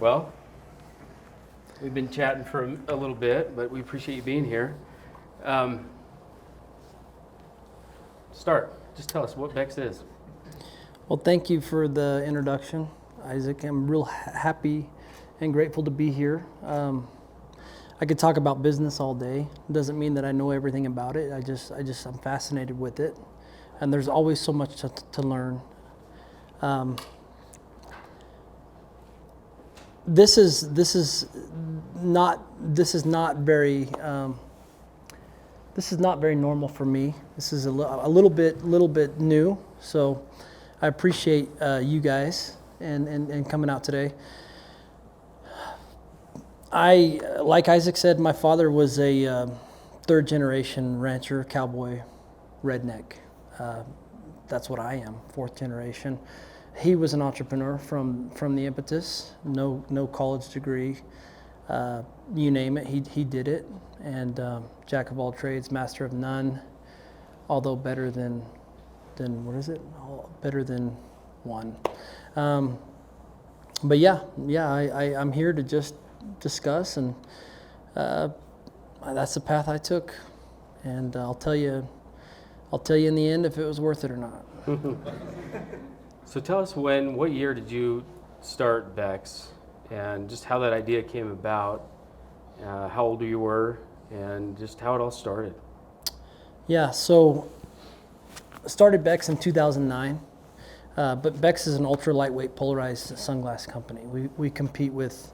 Well, we've been chatting for a little bit, but we appreciate you being here. Just tell us what BEX is. Well, thank you for the introduction, Isaac. I'm real happy and grateful to be here. I could talk about business all day. It doesn't mean that I know everything about it. I'm fascinated with it, and there's always so much to learn. This is not very normal for me. This is a little bit new. So I appreciate you guys and coming out today. Like Isaac said, my father was a third generation rancher, cowboy, redneck. That's what I am, fourth generation. He was an entrepreneur from the impetus, no college degree, you name it, he did it. And jack of all trades, master of none, although better than what is it? Better than one. But I'm here to just discuss, and that's the path I took, and I'll tell you in the end if it was worth it or not. So tell us what year did you start BEX, and just how that idea came about, how old you were, and just how it all started. Yeah, so I started BEX in 2009, but BEX is an ultra lightweight polarized sunglass company. We compete with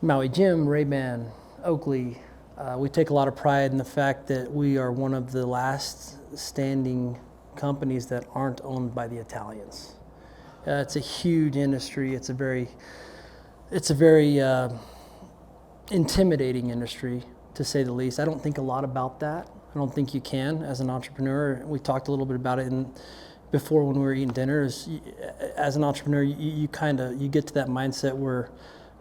Maui Jim, Ray-Ban, Oakley. We take a lot of pride in the fact that we are one of the last standing companies that aren't owned by the Italians. It's a huge industry. It's a very intimidating industry, to say the least. I don't think a lot about that. I don't think you can as an entrepreneur. We talked a little bit about it before when we were eating dinner. As an entrepreneur, you get to that mindset where,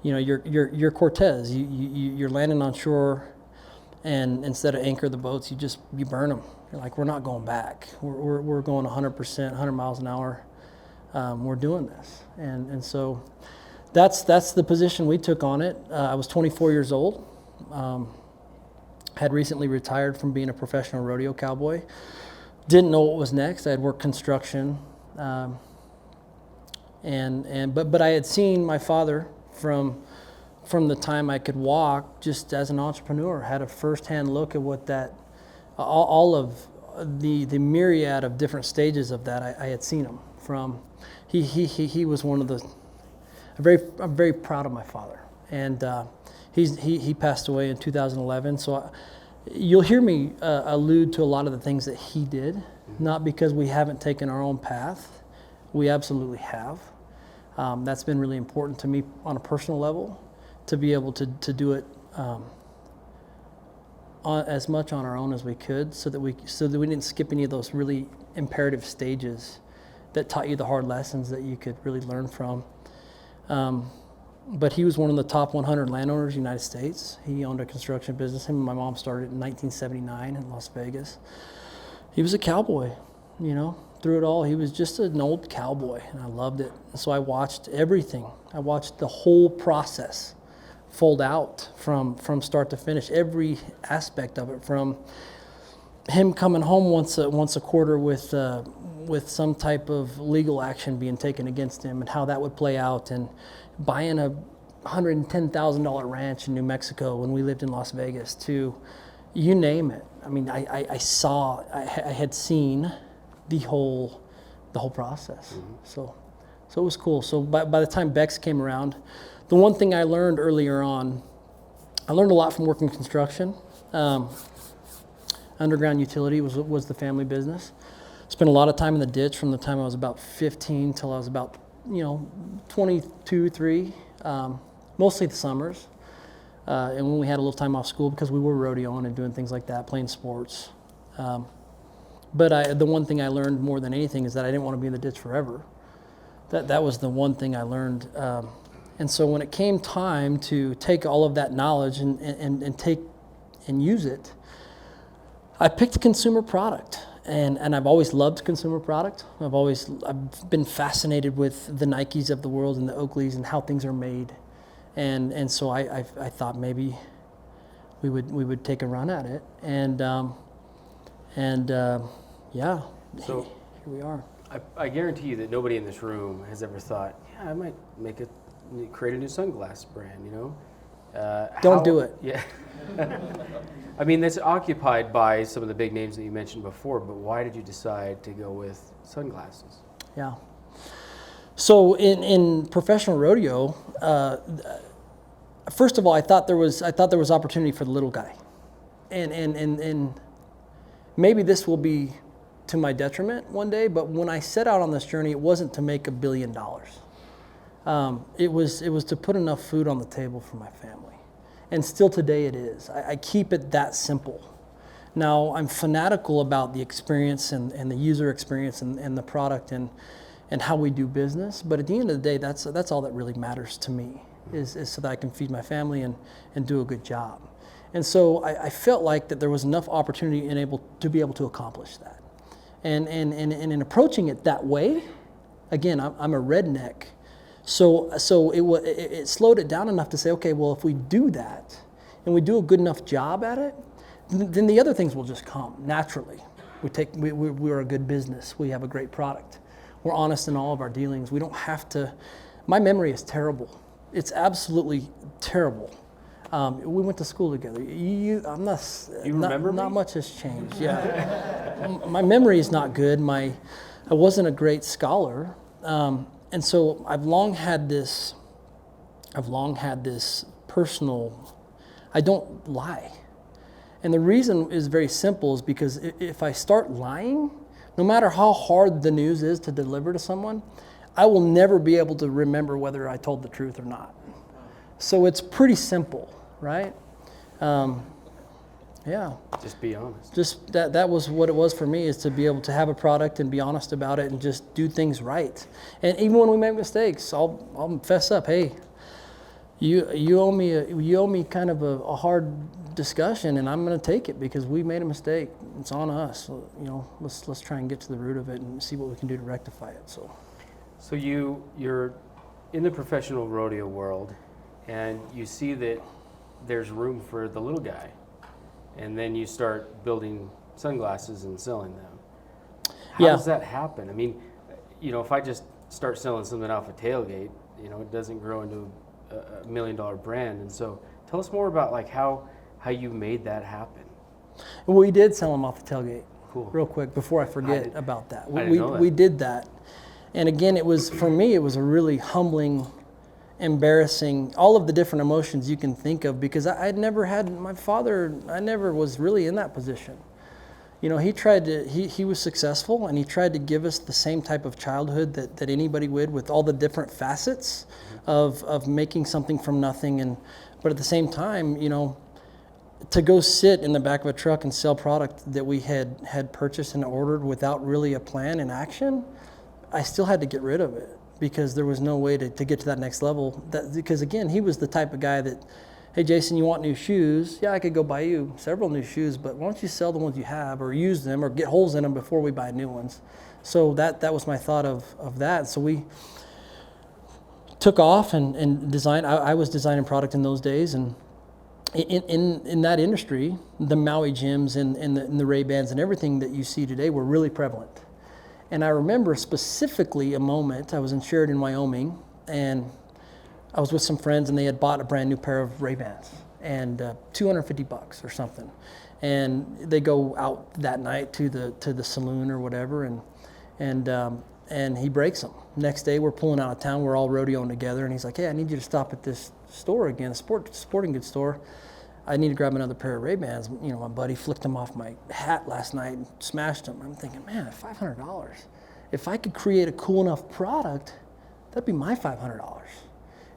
you're Cortez. You're landing on shore, and instead of anchor the boats, you burn them. You're like, we're not going back. We're going 100%, 100 miles an hour. We're doing this, and so that's the position we took on it. I was 24 years old. Had recently retired from being a professional rodeo cowboy. Didn't know what was next. I had worked construction, but I had seen my father from the time I could walk, just as an entrepreneur. Had a firsthand look at what that all of the myriad of different stages of that. I had seen him from. He was one of the. I'm very proud of my father, and he passed away in 2011. So you'll hear me allude to a lot of the things that he did, not because we haven't taken our own path. We absolutely have. That's been really important to me on a personal level, to be able to do it as much on our own as we could, so that we didn't skip any of those really imperative stages that taught you the hard lessons that you could really learn from. But he was one of the top 100 landowners in the United States. He owned a construction business. Him and my mom started in 1979 in Las Vegas. He was a cowboy, through it all. He was just an old cowboy, and I loved it. And so I watched everything. I watched the whole process fold out from start to finish, every aspect of it, from him coming home once a quarter with some type of legal action being taken against him, and how that would play out, and buying a $110,000 ranch in New Mexico when we lived in Las Vegas, to you name it. I mean, I had seen the whole process. Mm-hmm. So it was cool. So by the time BEX came around, the one thing I learned earlier on, I learned a lot from working construction. Underground utility was the family business. Spent a lot of time in the ditch from the time I was about 15 till I was about 22, 3, mostly the summers, and when we had a little time off school, because we were rodeoing and doing things like that, playing sports. But the one thing I learned more than anything is that I didn't want to be in the ditch forever. That was the one thing I learned. And so when it came time to take all of that knowledge and use it, I picked a consumer product. And I've always loved consumer product. I've been fascinated with the Nikes of the world and the Oakleys and how things are made. And so I thought maybe we would take a run at it, and yeah, So here we are. I guarantee you that nobody in this room has ever thought, yeah, I might create a new sunglass brand, you know? Don't do it. Yeah. I mean, that's occupied by some of the big names that you mentioned before, but why did you decide to go with sunglasses? Yeah. So in professional rodeo, first of all, I thought there was opportunity for the little guy, and maybe this will be to my detriment one day. But when I set out on this journey, it wasn't to make $1 billion. It was to put enough food on the table for my family, and still today it is. I keep it that simple. Now I'm fanatical about the experience and the user experience and the product and how we do business. But at the end of the day, that's all that really matters to me is so that I can feed my family and do a good job. And so I felt like that there was enough opportunity to be able to accomplish that. And in approaching it that way, again, I'm a redneck. So it slowed it down enough to say, okay, well, if we do that and we do a good enough job at it, then the other things will just come naturally. We're a good business. We have a great product. We're honest in all of our dealings. We don't have to. My memory is terrible. It's absolutely terrible. We went to school together. You remember me? Not much has changed. Yeah, my memory is not good. I wasn't a great scholar, and so I've long had this personal. I don't lie, and the reason is very simple. Is because if I start lying, no matter how hard the news is to deliver to someone, I will never be able to remember whether I told the truth or not. So it's pretty simple, right? Yeah. Just be honest. Just that was what it was for me, is to be able to have a product and be honest about it and just do things right. And even when we make mistakes, I'll fess up. Hey, you owe me kind of a hard discussion, and I'm going to take it because we made a mistake. It's on us. So, let's try and get to the root of it and see what we can do to rectify it. So you're in the professional rodeo world, and you see that there's room for the little guy, and then you start building sunglasses and selling them. How does that happen? I mean, if I just start selling something off a tailgate, it doesn't grow into a $1 million brand. And so tell us more about like how you made that happen. We did sell them off the tailgate. Cool. Real quick before I forget about that. I didn't know that. We did that. And again, for me, it was a really humbling, embarrassing, all of the different emotions you can think of, because I'd never had my father. I never was really in that position. He was successful, and he tried to give us the same type of childhood that anybody would, with all the different facets of making something from nothing. But at the same time, to go sit in the back of a truck and sell product that we had purchased and ordered without really a plan in action, I still had to get rid of it because there was no way to get to that next level. Because again, he was the type of guy that, hey, Jason, you want new shoes? Yeah, I could go buy you several new shoes, but why don't you sell the ones you have or use them or get holes in them before we buy new ones? So that was my thought of that. So we took off and designed. I was designing product in those days, and in that industry, the Maui gyms and the Ray-Bans and everything that you see today were really prevalent. And I remember specifically a moment, I was in Sheridan, Wyoming, and I was with some friends, and they had bought a brand new pair of Ray-Bans, and $250 or something. And they go out that night to the saloon or whatever, and he breaks them. Next day, we're pulling out of town, we're all rodeoing together, and he's like, hey, I need you to stop at this store again, a sporting goods store. I need to grab another pair of Ray-Bans. My buddy flicked them off my hat last night and smashed them. I'm thinking, man, $500. If I could create a cool enough product, that'd be my $500.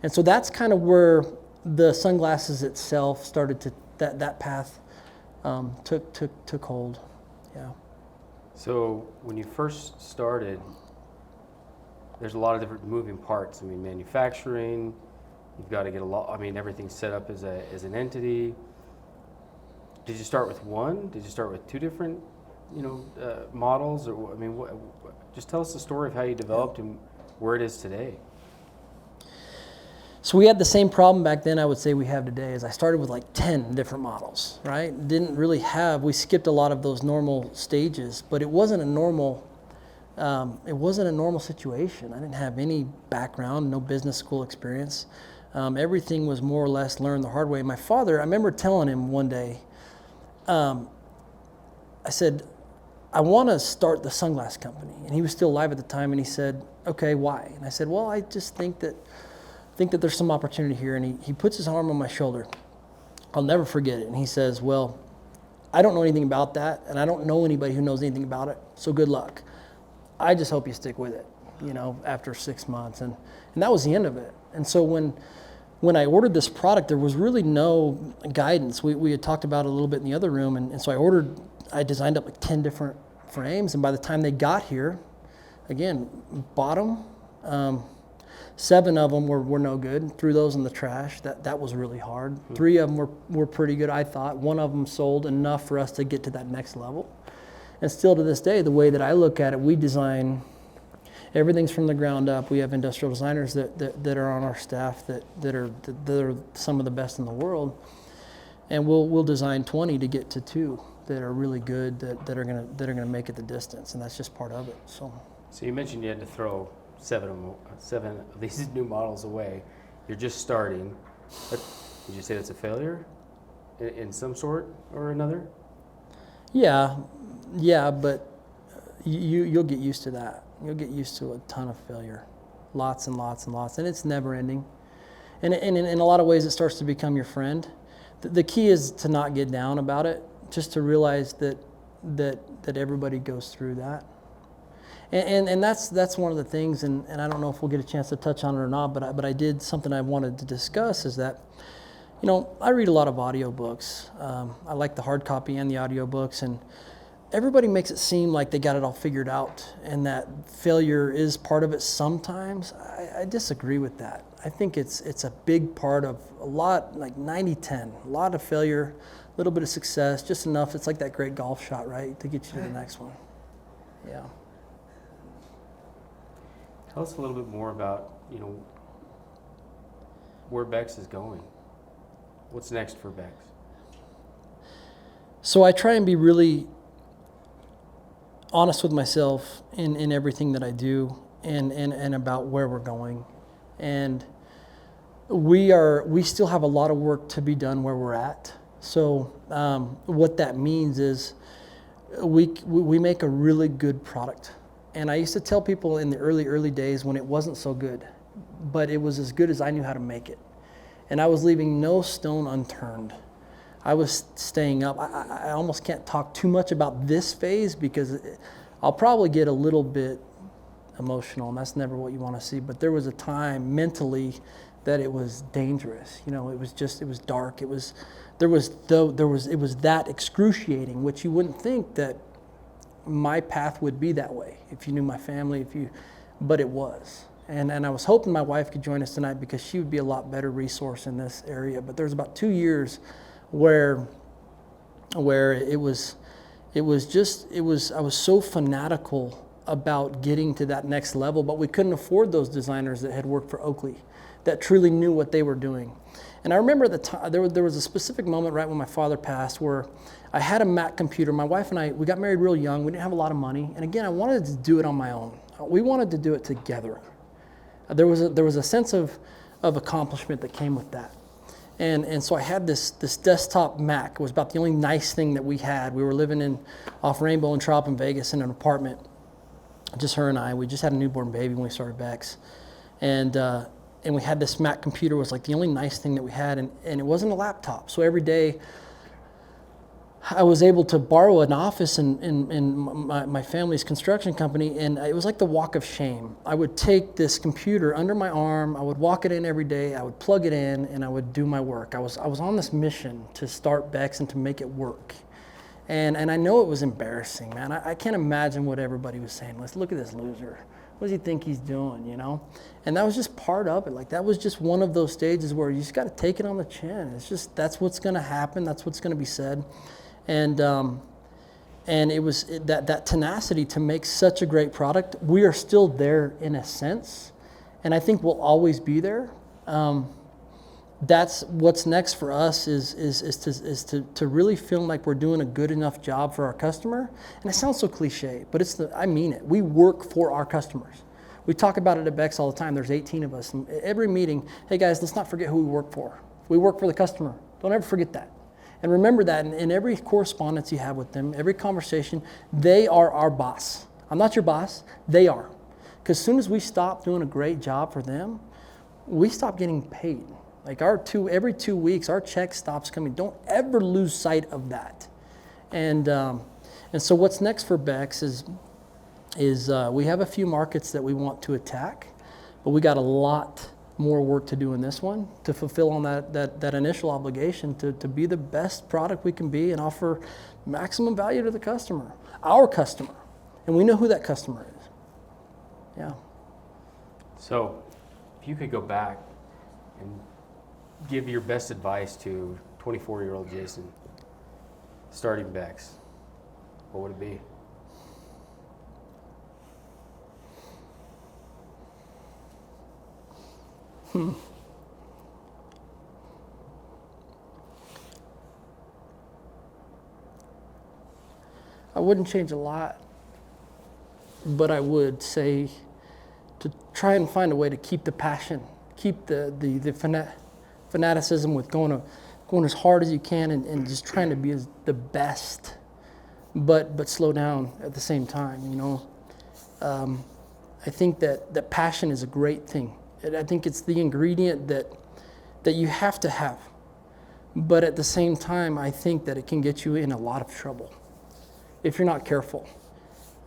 And so that's kind of where the sunglasses itself started to, that path took hold. Yeah. So when you first started, there's a lot of different moving parts. I mean, manufacturing, you've got to get everything's set up as an entity. Did you start with one? Did you start with two different, models? Or just tell us the story of how you developed and where it is today. So we had the same problem back then, I would say we have today, is I started with like 10 different models, right? Didn't really have, we skipped a lot of those normal stages, but it wasn't a normal situation. I didn't have any background, no business school experience. Everything was more or less learned the hard way. My father, I remember telling him one day, I said, I want to start the sunglass company. And he was still alive at the time, and he said, okay, why? And I said, well, I just think that there's some opportunity here. And he puts his arm on my shoulder. I'll never forget it. And he says, well, I don't know anything about that, and I don't know anybody who knows anything about it, so good luck. I just hope you stick with it, after 6 months. And that was the end of it. And so when I ordered this product, there was really no guidance. We had talked about it a little bit in the other room, and so I designed up like 10 different frames, and by the time they got here, again, bought them. 7 of them were no good. Threw those in the trash. That was really hard. 3 of them were pretty good, I thought. 1 of them sold enough for us to get to that next level. And still to this day, the way that I look at it, we design everything's from the ground up. We have industrial designers that are on our staff that are some of the best in the world, and we'll design 20 to get to 2 that are really good, that are gonna make it the distance, and that's just part of it. So you mentioned you had to throw 7 of these new models away. You're just starting. But would you say that's a failure in some sort or another? Yeah, but you'll get used to that. You'll get used to a ton of failure, lots and lots and lots, and it's never ending. And in a lot of ways, it starts to become your friend. The key is to not get down about it, just to realize that everybody goes through that. And that's one of the things, and I don't know if we'll get a chance to touch on it or not, but I did something I wanted to discuss is that, I read a lot of audiobooks. I like the hard copy and the audiobooks, and everybody makes it seem like they got it all figured out and that failure is part of it sometimes. I disagree with that. I think it's a big part of a lot, like 90-10, a lot of failure, a little bit of success, just enough. It's like that great golf shot, right, to get you to the next one. Yeah. Tell us a little bit more about, where BEX is going. What's next for BEX? So I try and be really honest with myself in everything that I do and about where we're going. And we still have a lot of work to be done where we're at. So what that means is we make a really good product. And I used to tell people in the early days when it wasn't so good, but it was as good as I knew how to make it. And I was leaving no stone unturned. I was staying up. I almost can't talk too much about this phase because I'll probably get a little bit emotional, and that's never what you want to see. But there was a time mentally that it was dangerous. It was dark. It was that excruciating, which you wouldn't think that my path would be that way if you knew my family, but it was. And I was hoping my wife could join us tonight because she would be a lot better resource in this area. But there was about 2 years where I was so fanatical about getting to that next level, but we couldn't afford those designers that had worked for Oakley, that truly knew what they were doing. And I remember at the time, there was a specific moment right when my father passed where I had a Mac computer. My wife and I, we got married real young. We didn't have a lot of money. And again, I wanted to do it on my own. We wanted to do it together. There was a sense of accomplishment that came with that. And so I had this desktop Mac. It was about the only nice thing that we had. We were living off Rainbow and Trop in Vegas in an apartment, just her and I. We just had a newborn baby when we started BEX. And we had this Mac computer was like the only nice thing that we had, and it wasn't a laptop. So every day I was able to borrow an office in my family's construction company, and it was like the walk of shame. I would take this computer under my arm, I would walk it in every day, I would plug it in, and I would do my work. I was on this mission to start BEX and to make it work. And I know it was embarrassing, man. I can't imagine what everybody was saying. Let's look at this loser. What does he think he's doing, And that was just part of it. Like, that was just one of those stages where you just got to take it on the chin. It's just, that's what's going to happen. That's what's going to be said. And it was that tenacity to make such a great product. We are still there in a sense, and I think we'll always be there. That's what's next for us is to really feel like we're doing a good enough job for our customer. And it sounds so cliche, but I mean it. We work for our customers. We talk about it at BEX all the time. There's 18 of us. And every meeting, hey guys, let's not forget who we work for. We work for the customer. Don't ever forget that. And remember that in every correspondence you have with them, every conversation, they are our boss. I'm not your boss, they are. Because as soon as we stop doing a great job for them, we stop getting paid. Like every 2 weeks, our check stops coming. Don't ever lose sight of that. And so what's next for BEX is we have a few markets that we want to attack, but we got a lot more work to do in this one to fulfill on that initial obligation to be the best product we can be and offer maximum value to the customer, our customer. And we know who that customer is. Yeah. So if you could go back and give your best advice to 24-year-old Jason starting BEX, what would it be? I wouldn't change a lot, but I would say to try and find a way to keep the passion, keep the fanaticism with going as hard as you can and just trying to be the best, but slow down at the same time. I think that passion is a great thing. I think it's the ingredient that you have to have, but at the same time, I think that it can get you in a lot of trouble if you're not careful.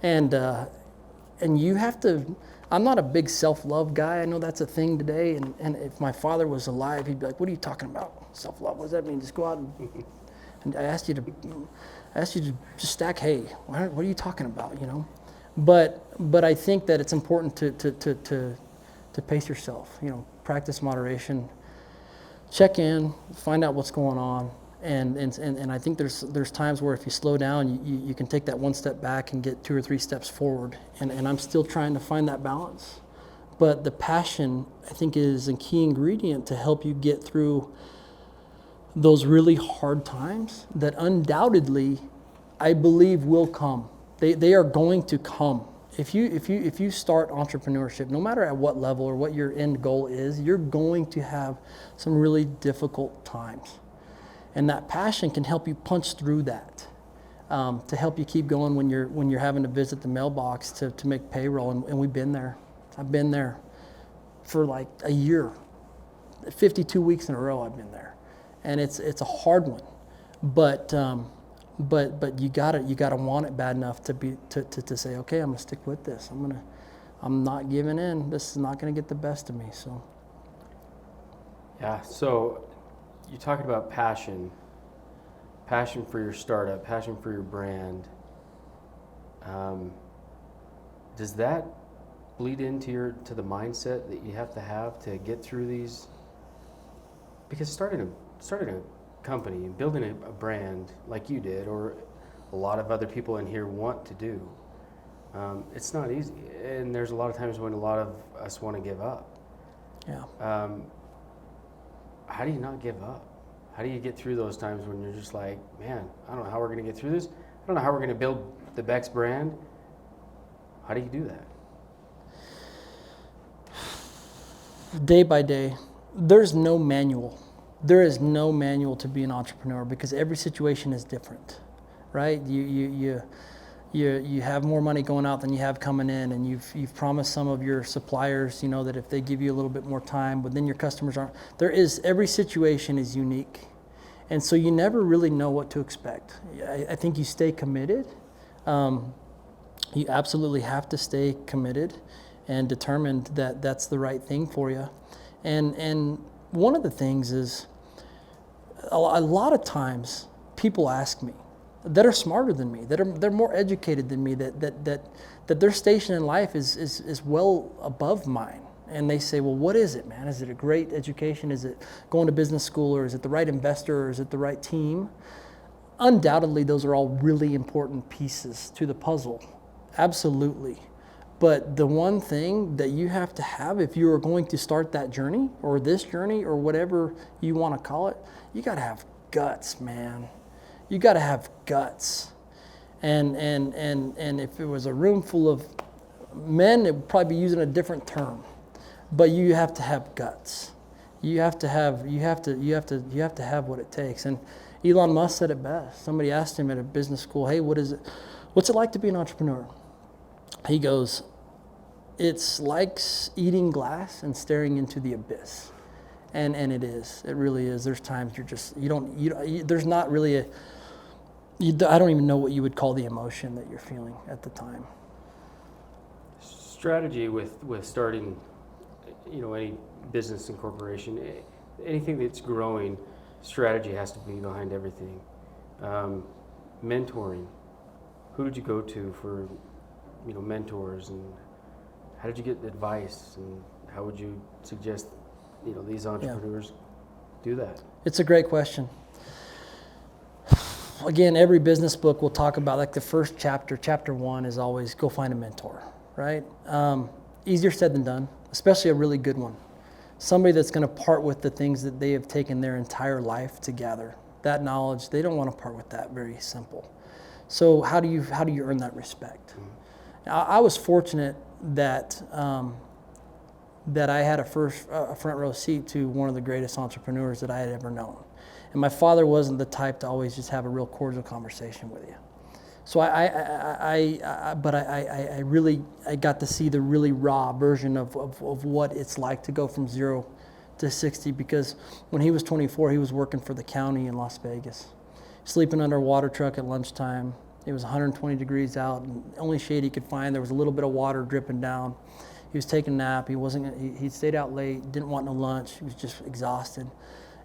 And you have to. I'm not a big self-love guy. I know that's a thing today. And if my father was alive, he'd be like, "What are you talking about? Self-love? What does that mean? Just go out and I asked you to just stack hay. What are you talking about? But I think that it's important to pace yourself. Practice moderation. Check in, find out what's going on. And I think there's times where if you slow down, you can take that one step back and get 2 or 3 steps forward. And I'm still trying to find that balance. But the passion, I think, is a key ingredient to help you get through those really hard times that undoubtedly, I believe, will come. They are going to come. If you start entrepreneurship, no matter at what level or what your end goal is, you're going to have some really difficult times. And that passion can help you punch through that, to help you keep going when you're having to visit the mailbox to make payroll. And we've been there. I've been there for like a year, 52 weeks in a row. I've been there, and it's a hard one, but you gotta want it bad enough to say, okay, I'm gonna stick with this. I'm not giving in. This is not gonna get the best of me. So Yeah. So you're talking about passion for your startup, passion for your brand. Does that bleed into the mindset that you have to get through these? Because starting a company and building a brand like you did, or a lot of other people in here want to do, it's not easy. And there's a lot of times when a lot of us want to give up. yeah. How do you not give up? How do you get through those times when you're just like, man, I don't know how we're going to get through this. I don't know how we're going to build the BEX brand. How do you do that? Day by day, there's no manual. There is no manual to be an entrepreneur because every situation is different, right? You have more money going out than you have coming in, and you've promised some of your suppliers, that if they give you a little bit more time, but then your customers aren't. Every situation is unique, and so you never really know what to expect. I think you stay committed. You absolutely have to stay committed and determined that that's the right thing for you. And one of the things is, a lot of times people ask me that are smarter than me, they're more educated than me, that their station in life is well above mine. And they say, well, what is it, man? Is it a great education? Is it going to business school, or is it the right investor, or is it the right team? Undoubtedly, those are all really important pieces to the puzzle. Absolutely. But the one thing that you have to have if you are going to start that journey or this journey or whatever you want to call it, you got to have guts, man. You got to have guts. And if it was a room full of men, it would probably be using a different term. But you have to have guts. You have to have what it takes. And Elon Musk said it best. Somebody asked him at a business school, "Hey, what's it like to be an entrepreneur?" He goes, "It's like eating glass and staring into the abyss." And it is. It really is. There's times there's not really I don't even know what you would call the emotion that you're feeling at the time. Strategy with starting, any business and corporation, anything that's growing, strategy has to be behind everything. Mentoring. Who did you go to for, mentors, and how did you get advice, and how would you suggest, these entrepreneurs do that? It's a great question. Again, every business book will talk about, like, the first chapter 1 is always go find a mentor, right? Easier said than done, especially a really good one. Somebody that's going to part with the things that they have taken their entire life to gather. That knowledge, they don't want to part with that. Very simple. So how do you earn that respect? Mm-hmm. I was fortunate that I had a front row seat to one of the greatest entrepreneurs that I had ever known. And my father wasn't the type to always just have a real cordial conversation with you. So I got to see the really raw version of what it's like to go from 0 to 60, because when he was 24, he was working for the county in Las Vegas, sleeping under a water truck at lunchtime. It was 120 degrees out, and the only shade he could find, there was a little bit of water dripping down. He was taking a nap. He stayed out late, didn't want no lunch. He was just exhausted.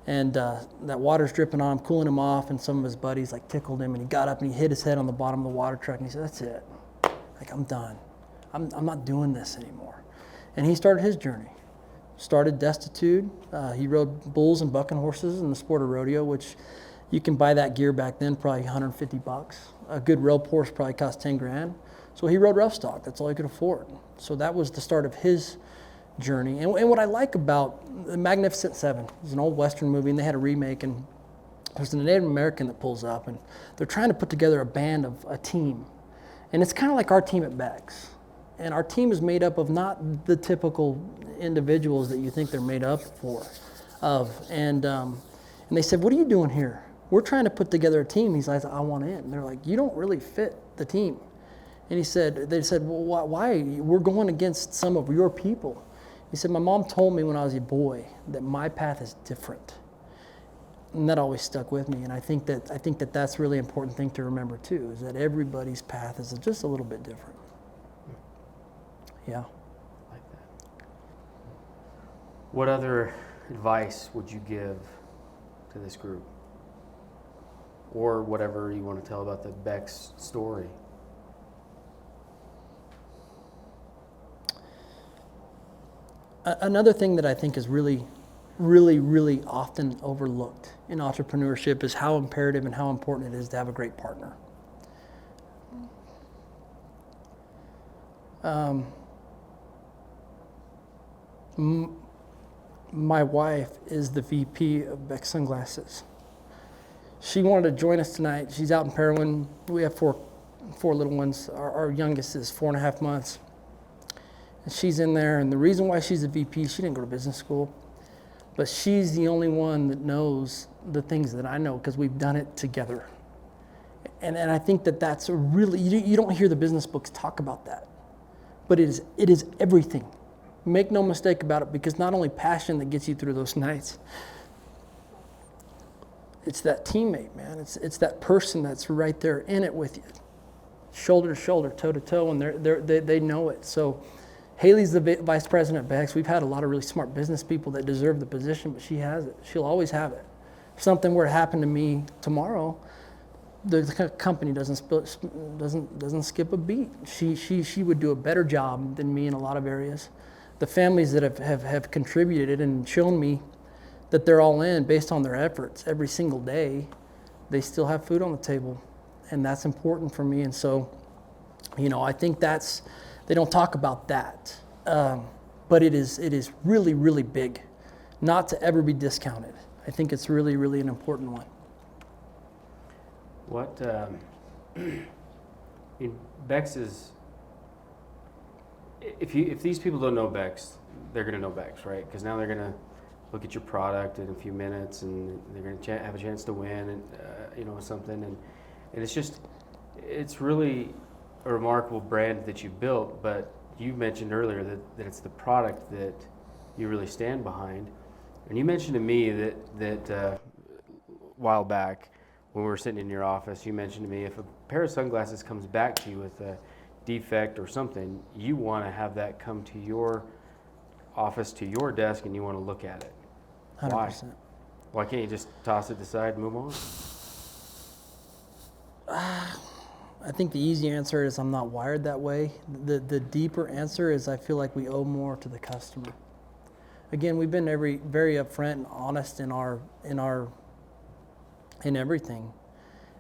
And that water's dripping on him, cooling him off, and some of his buddies tickled him, and he got up and he hit his head on the bottom of the water truck, and he said, "That's it. I'm done. I'm not doing this anymore." And he started his journey. Started destitute. He rode bulls and bucking horses in the sport of rodeo, which you can buy that gear back then, probably $150. A good rope horse probably cost 10 grand. So he rode rough stock. That's all he could afford. So that was the start of his journey. And what I like about The Magnificent Seven, it's an old Western movie, and they had a remake, and there's a Native American that pulls up, and they're trying to put together a team. And it's kind of like our team at BEX. And our team is made up of not the typical individuals that you think they're made up of. And they said, "What are you doing here? We're trying to put together a team." He's like, "I want in." And they're like, "You don't really fit the team." And they said, "Well, why? We're going against some of your people." He said, "My mom told me when I was a boy that my path is different." And that always stuck with me. And I think that that's a really important thing to remember too, is that everybody's path is just a little bit different. Yeah. I like that. What other advice would you give to this group? Or whatever you want to tell about the BEX story? Another thing that I think is really, really, really often overlooked in entrepreneurship is how imperative and how important it is to have a great partner. My wife is the VP of BEX Sunglasses. She wanted to join us tonight. She's out in Parowan. We have four little ones. Our youngest is 4.5 months. And she's in there, and the reason why she's a VP, she didn't go to business school, but she's the only one that knows the things that I know because we've done it together. And I think that that's a really, you don't hear the business books talk about that, but it is everything. Make no mistake about it, because not only passion that gets you through those nights, it's that teammate, man. It's that person that's right there in it with you, shoulder to shoulder, toe to toe, and they know it. So Haley's the vice president at BEX. We've had a lot of really smart business people that deserve the position, but she has it. She'll always have it. If something were to happen to me tomorrow, the company doesn't skip a beat. She would do a better job than me in a lot of areas. The families that have contributed and shown me that they're all in based on their efforts every single day, they still have food on the table, and that's important for me. And so, I think that's They don't talk about that, but it is really, really big, not to ever be discounted. I think it's really, really an important one. What, BEX is, if these people don't know BEX, they're going to know BEX, right? Because now they're going to look at your product in a few minutes, and they're going to have a chance to win, and something, and it's really a remarkable brand that you built. But you mentioned earlier that it's the product that you really stand behind, and you mentioned to me that a while back when we were sitting in your office, you mentioned to me if a pair of sunglasses comes back to you with a defect or something, you want to have that come to your office, to your desk, and you want to look at it. 100%. Why can't you just toss it aside and move on? I think the easy answer is I'm not wired that way. The deeper answer is I feel like we owe more to the customer. Again, we've been very upfront and honest in everything,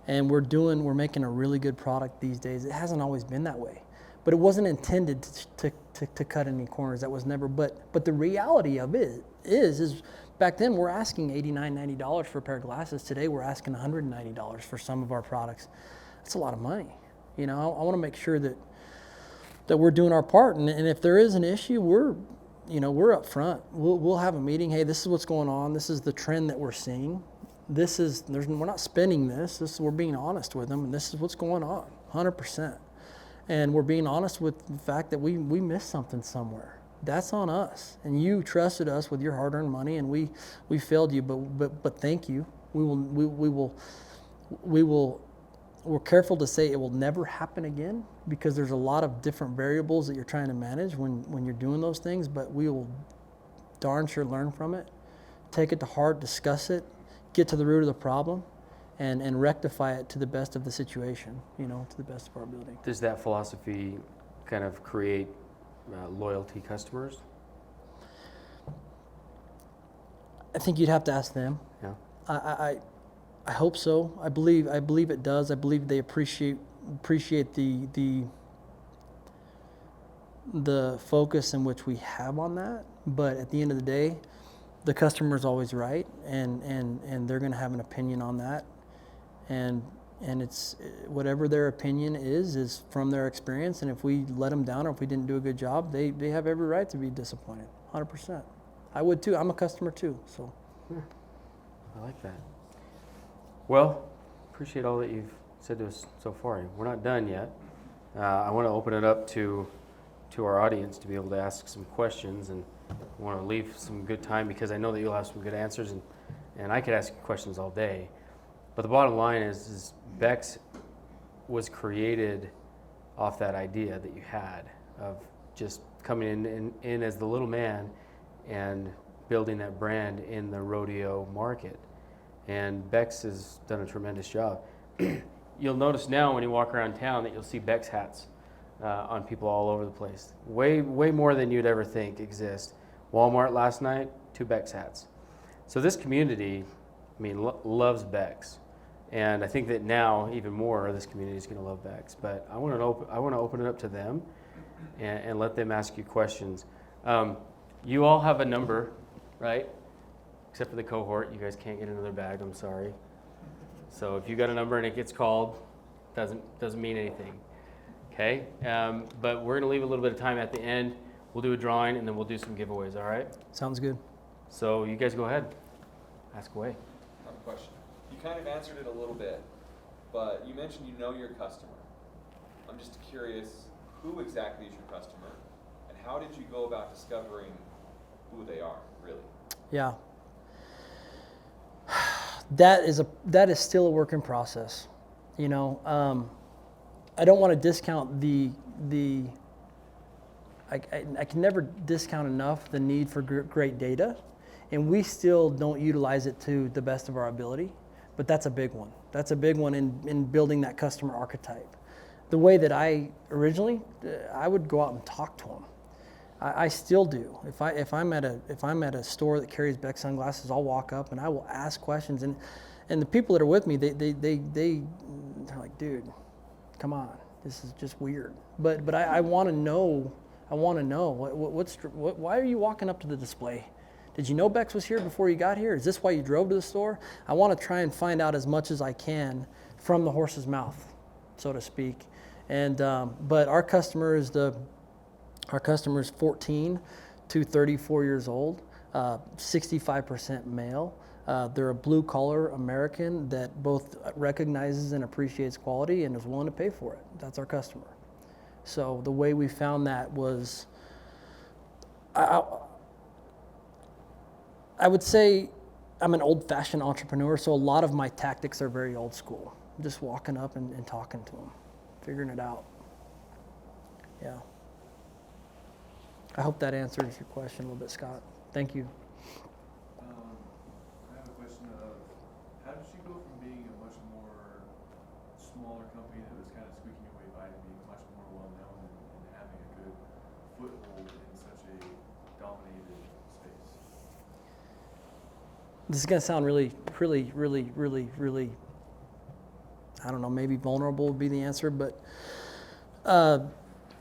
and we're making a really good product these days. It hasn't always been that way, but it wasn't intended to cut any corners. That was never. But the reality of it is back then we're asking $89, $90 for a pair of glasses. Today we're asking $190 for some of our products. That's a lot of money. I want to make sure that we're doing our part, and if there is an issue, we're up front. We'll have a meeting. Hey, this is what's going on. This is the trend that we're seeing. We're not spinning this. We're being honest with them, and this is what's going on, 100%. And we're being honest with the fact that we missed something somewhere. That's on us. And you trusted us with your hard-earned money, and we failed you. But thank you. We're careful to say it will never happen again, because there's a lot of different variables that you're trying to manage when you're doing those things. But we will darn sure learn from it, take it to heart, discuss it, get to the root of the problem, and rectify it to the best of the situation, to the best of our ability. Does that philosophy kind of create loyalty customers? I think you'd have to ask them. Yeah. I hope so. I believe it does. I believe they appreciate the focus in which we have on that. But at the end of the day, the customer's always right, and they're going to have an opinion on that, and it's whatever their opinion is from their experience. And if we let them down, or if we didn't do a good job, they have every right to be disappointed. 100%. I would too. I'm a customer too. So. I like that. Well, appreciate all that you've said to us so far. We're not done yet. I want to open it up to our audience to be able to ask some questions, and I want to leave some good time, because I know that you'll have some good answers, and I could ask questions all day. But the bottom line is BEX was created off that idea that you had of just coming in as the little man and building that brand in the rodeo market. And BEX has done a tremendous job. You'll notice now when you walk around town that you'll see BEX hats on people all over the place. Way more than you'd ever think exist. Walmart last night, 2 BEX hats. So this community, loves BEX. And I think that now even more this community is going to love BEX. But I want to open it up to them and let them ask you questions. You all have a number, right? Except for the cohort, you guys can't get another bag. I'm sorry. So if you got a number and it gets called, doesn't mean anything. Okay, but we're gonna leave a little bit of time at the end. We'll do a drawing, and then we'll do some giveaways. All right? Sounds good. So you guys go ahead, ask away. I have a question. You kind of answered it a little bit, but you mentioned you know your customer. I'm just curious, who exactly is your customer, and how did you go about discovering who they are, really? Yeah. That is still a work in process. I don't want to discount I can never discount enough the need for great data, and we still don't utilize it to the best of our ability, but that's a big one. That's a big one in building that customer archetype. The way that I would go out and talk to them. I still do. If I'm at a store that carries BEX sunglasses, I'll walk up and I will ask questions, and the people that are with me, they're like, dude, come on, This is just weird. But I want to know. I want to know why are you walking up to the display? Did you know BEX was here before you got here? Is this why you drove to the store? I want to try and find out as much as I can from the horse's mouth, so to speak. And but our customer is 14 to 34 years old, 65% male. They're a blue-collar American that both recognizes and appreciates quality and is willing to pay for it. That's our customer. So the way we found that was, I would say I'm an old-fashioned entrepreneur, so a lot of my tactics are very old school. Just walking up and talking to them, figuring it out. Yeah. I hope that answers your question a little bit, Scott. Thank you. I have a question of, how did you go from being a much more smaller company that was kind of squeaking away by to being much more well-known and having a good foothold in such a dominated space? This is going to sound really, I don't know, maybe vulnerable would be the answer, but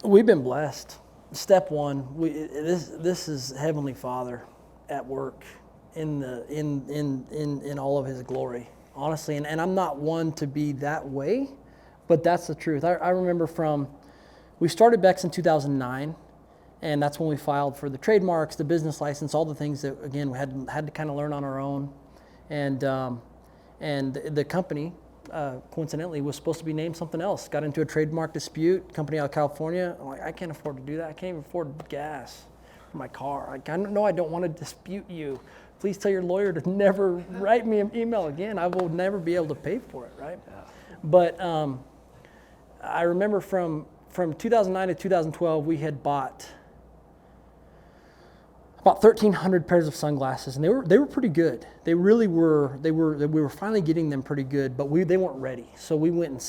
we've been blessed. Step one, this is Heavenly Father at work in all of His glory, honestly. And I'm not one to be that way, but that's the truth. I remember we started BEX in 2009, and that's when we filed for the trademarks, the business license, all the things that, again, we had to kind of learn on our own. And the company, coincidentally, was supposed to be named something else. Got into a trademark dispute, company out of California. I'm like, I can't afford to do that. I can't even afford gas for my car. I know I don't want to dispute you. Please tell your lawyer to never write me an email again. I will never be able to pay for it, right? Yeah. But I remember from 2009 to 2012, we had bought about 1,300 pairs of sunglasses, and they were pretty good. They really were. We were finally getting them pretty good, but they weren't ready. So we went and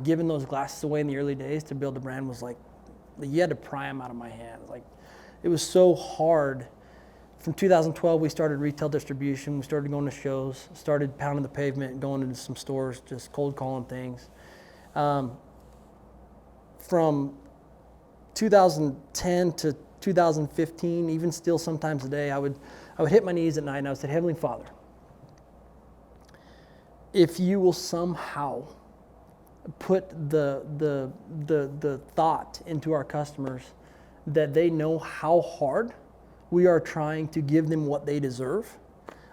giving those glasses away in the early days to build the brand was like, you had to pry them out of my hands. Like, it was so hard. From 2012, we started retail distribution. We started going to shows, started pounding the pavement, going into some stores, just cold calling things. From 2010 to 2015, even still sometimes today, I would hit my knees at night and I would say, Heavenly Father, if you will somehow put the thought into our customers that they know how hard we are trying to give them what they deserve,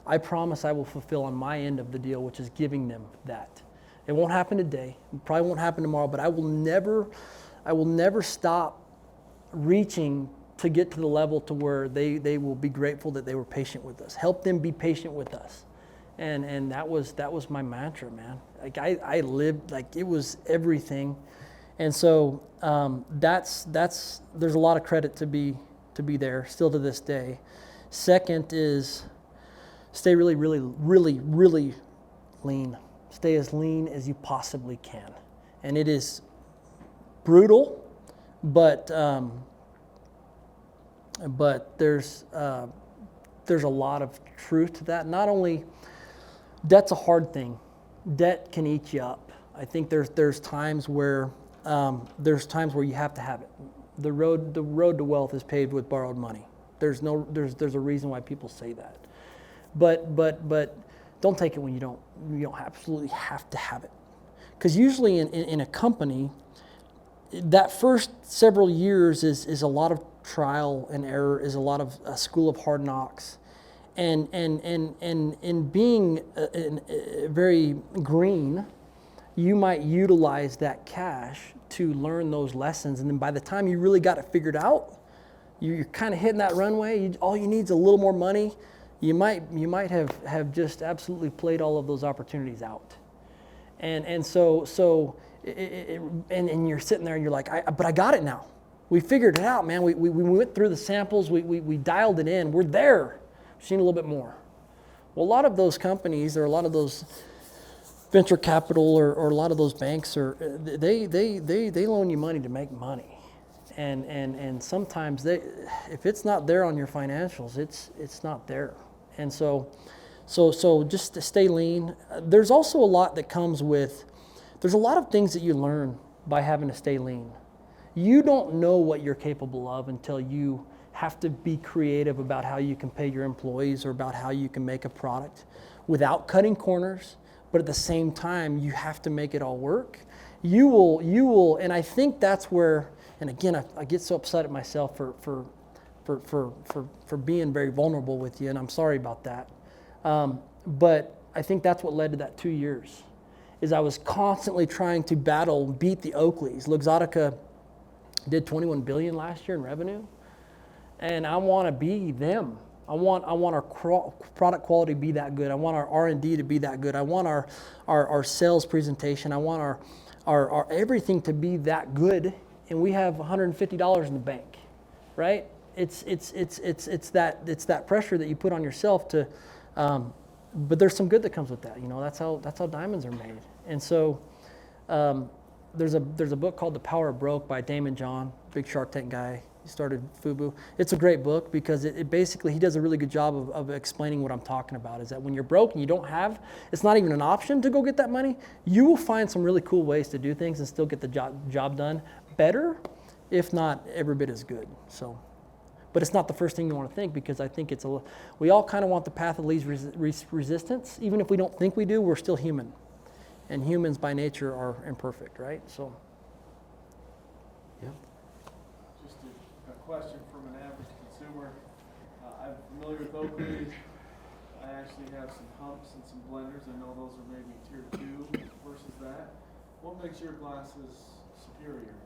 I promise I will fulfill on my end of the deal, which is giving them that. It won't happen today, it probably won't happen tomorrow, but I will never stop reaching to get to the level to where they will be grateful that they were patient with us. Help them be patient with us. And that was my mantra, man. Like I lived, like it was everything. And so there's a lot of credit to be there still to this day. Second is stay really lean. Stay as lean as you possibly can. And it is brutal, but there's a lot of truth to that. Not only debt's a hard thing. Debt can eat you up. I think there's times where you have to have it. The road to wealth is paved with borrowed money. There's a reason why people say that. But don't take it when you don't absolutely have to have it. Because usually in a company, that first several years is a lot of trial and error, is a lot of a school of hard knocks. And in being very green, you might utilize that cash to learn those lessons. And then by the time you really got it figured out, you're kind of hitting that runway. All you need is a little more money. You might have just absolutely played all of those opportunities out. And so you're sitting there and you're like, but I got it now. We figured it out, man. We went through the samples. We dialed it in. We're there. We just need a little bit more. Well, a lot of those companies, or a lot of those venture capital, or a lot of those banks, they loan you money to make money, and sometimes if it's not there on your financials, it's not there. And so just to stay lean. There's also a lot that comes with. There's a lot of things that you learn by having to stay lean. You don't know what you're capable of until you have to be creative about how you can pay your employees or about how you can make a product without cutting corners, but at the same time, you have to make it all work. You will, and I think that's where, and again, I get so upset at myself for being very vulnerable with you, and I'm sorry about that. But I think that's what led to that 2 years, is I was constantly trying to beat the Oakleys. Luxottica did 21 billion last year in revenue, and I want to be them. I want our product quality to be that good. I want our R&D to be that good. I want our sales presentation. I want our everything to be that good, and we have $150 in the bank, right? It's that pressure that you put on yourself to, but there's some good that comes with that. That's how diamonds are made. And so there's a book called The Power of Broke by Damon John, big Shark Tank guy. He started FUBU. It's a great book because it basically, he does a really good job of explaining what I'm talking about, is that when you're broke and you don't have, it's not even an option to go get that money, you will find some really cool ways to do things and still get the job done better, if not every bit as good. So, but it's not the first thing you want to think, because I think we all kind of want the path of least resistance. Even if we don't think we do, we're still human. And humans by nature are imperfect, right? So, yeah. Just a question from an average consumer. I'm familiar with Oakley. I actually have some humps and some blenders. I know those are maybe tier 2 versus that. What makes your glasses superior?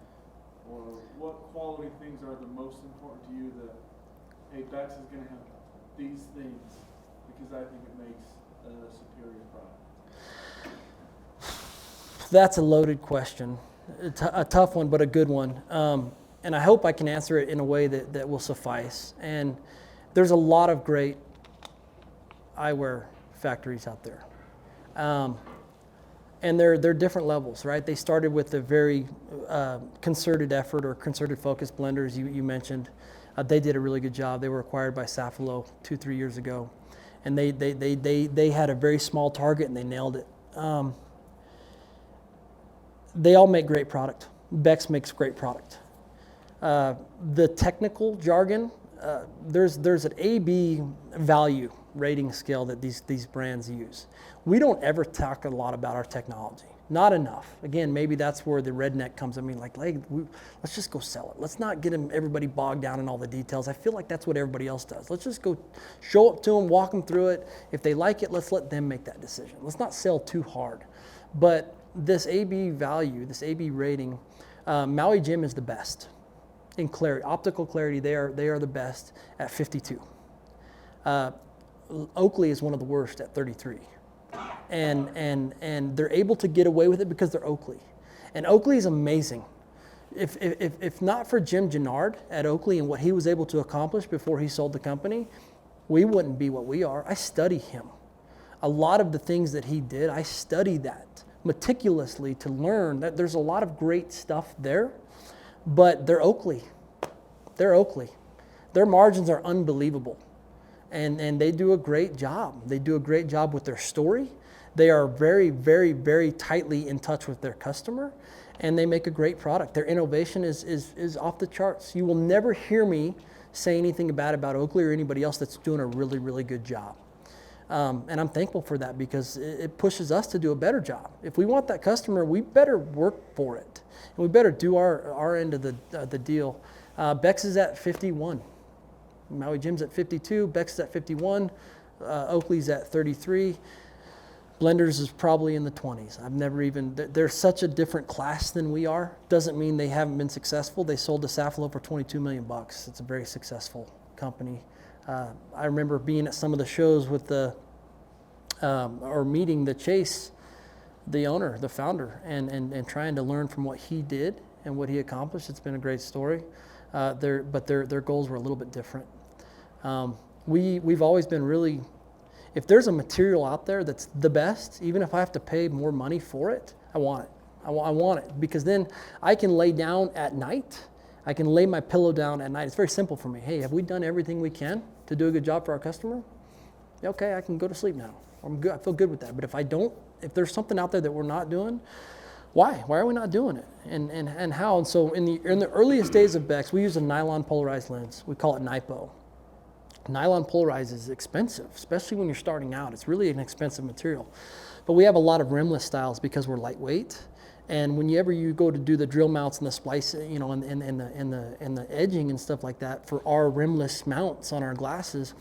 Or what quality things are the most important to you that, hey, BEX is going to have these things because I think it makes a superior product? That's a loaded question. A tough one, but a good one. And I hope I can answer it in a way that will suffice. And there's a lot of great eyewear factories out there. And they're different levels, right? They started with a very concerted effort or concerted focus blenders you mentioned. They did a really good job. They were acquired by Safilo 2-3 years ago. And they had a very small target and they nailed it. They all make great product. BEX makes great product. The technical jargon, there's an A/B value rating scale that these brands use. We don't ever talk a lot about our technology. Not enough. Again, maybe that's where the redneck comes. I mean, let's just go sell it. Let's not get everybody bogged down in all the details. I feel like that's what everybody else does. Let's just go show up to them, walk them through it. If they like it, let's let them make that decision. Let's not sell too hard. But this AB value, this AB rating, Maui Jim is the best in clarity, optical clarity. They are the best at 52. Oakley is one of the worst at 33, and they're able to get away with it because they're Oakley, and Oakley is amazing. If not for Jim Gennard at Oakley and what he was able to accomplish before he sold the company, we wouldn't be what we are. I study him. A lot of the things that he did, I studied that meticulously to learn that there's a lot of great stuff there, but they're Oakley. They're Oakley. Their margins are unbelievable, and they do a great job. They do a great job with their story. They are very, very, very tightly in touch with their customer, and they make a great product. Their innovation is off the charts. You will never hear me say anything bad about Oakley or anybody else that's doing a really, really good job. And I'm thankful for that because it pushes us to do a better job. If we want that customer, we better work for it. And we better do our end of the deal. BEX is at 51. Maui Jim's at 52. BEX is at 51. Oakley's at 33. Blenders is probably in the 20s. They're such a different class than we are. Doesn't mean they haven't been successful. They sold to Safilo for $22 million. It's a very successful company. I remember being at some of the shows with or meeting the Chase, the owner, the founder, and trying to learn from what he did and what he accomplished. It's been a great story. But their goals were a little bit different. We've always been really, if there's a material out there that's the best, even if I have to pay more money for it, I want it. I want it because then I can lay down at night. I can lay my pillow down at night. It's very simple for me. Hey, have we done everything we can to do a good job for our customer? Okay, I can go to sleep now. I'm good. I feel good with that. But if there's something out there that we're not doing, why? Why are we not doing it? And how? And so in the earliest days of BEX, we use a nylon polarized lens. We call it NIPO. Nylon polarized is expensive, especially when you're starting out. It's really an expensive material. But we have a lot of rimless styles because we're lightweight. And whenever you go to do the drill mounts and the splice, you know, and the edging and stuff like that for our rimless mounts on our glasses,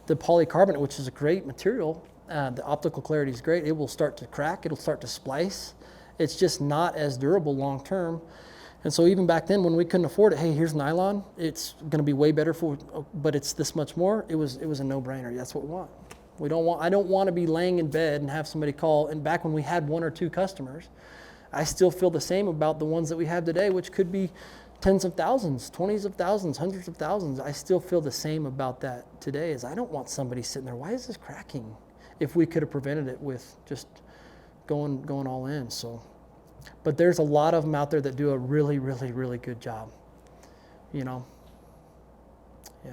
the polycarbonate, which is a great material, the optical clarity is great. It will start to crack. It'll start to splice. It's just not as durable long term. And so even back then when we couldn't afford it, hey, here's nylon. It's going to be way better but it's this much more. It was a no-brainer. That's what we want. I don't want to be laying in bed and have somebody call. And back when we had 1 or 2 customers, I still feel the same about the ones that we have today, which could be tens of thousands, 20s of thousands, hundreds of thousands. I still feel the same about that today. Is I don't want somebody sitting there, why is this cracking? If we could have prevented it with just going all in. So, but there's a lot of them out there that do a really, really, really good job. You know, yeah.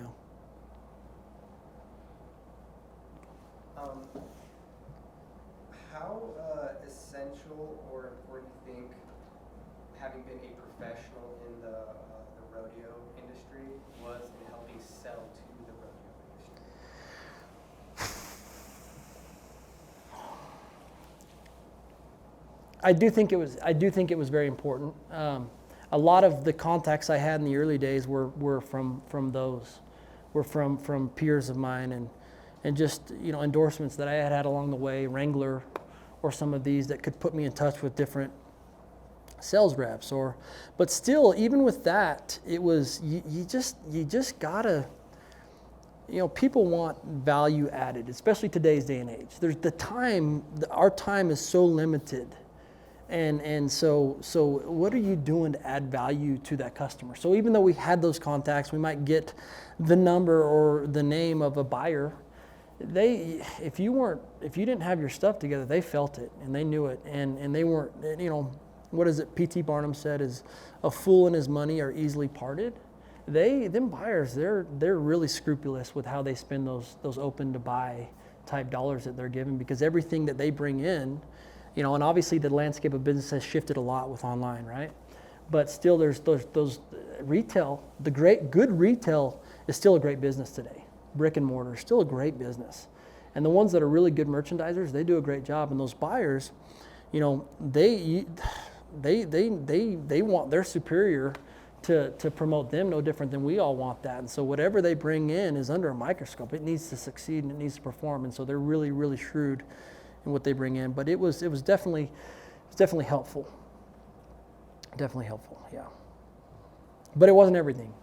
How essential or important do you think, having been a professional in the rodeo industry, was in helping sell to the rodeo industry? I do think it was very important. A lot of the contacts I had in the early days were from peers of mine and just, you know, endorsements that I had along the way, Wrangler or some of these that could put me in touch with different sales reps. But still, even with that, it was you just gotta, you know, people want value added, especially today's day and age. There's our time is so limited. And so what are you doing to add value to that customer? So even though we had those contacts, we might get the number or the name of a buyer. If you didn't have your stuff together, they felt it and they knew it, and they weren't, you know, what is it? P.T. Barnum said is, a fool and his money are easily parted. Them buyers, they're really scrupulous with how they spend those open to buy type dollars that they're given, because everything that they bring in, you know, and obviously the landscape of business has shifted a lot with online, right? But still, there's those retail. Good retail is still a great business today. Brick and mortar is still a great business, and the ones that are really good merchandisers, they do a great job. And those buyers, you know, they want their superior to promote them, no different than we all want that. And so whatever they bring in is under a microscope. It needs to succeed and it needs to perform. And so they're really, really shrewd in what they bring in. But it was definitely helpful. Definitely helpful, yeah. But it wasn't everything.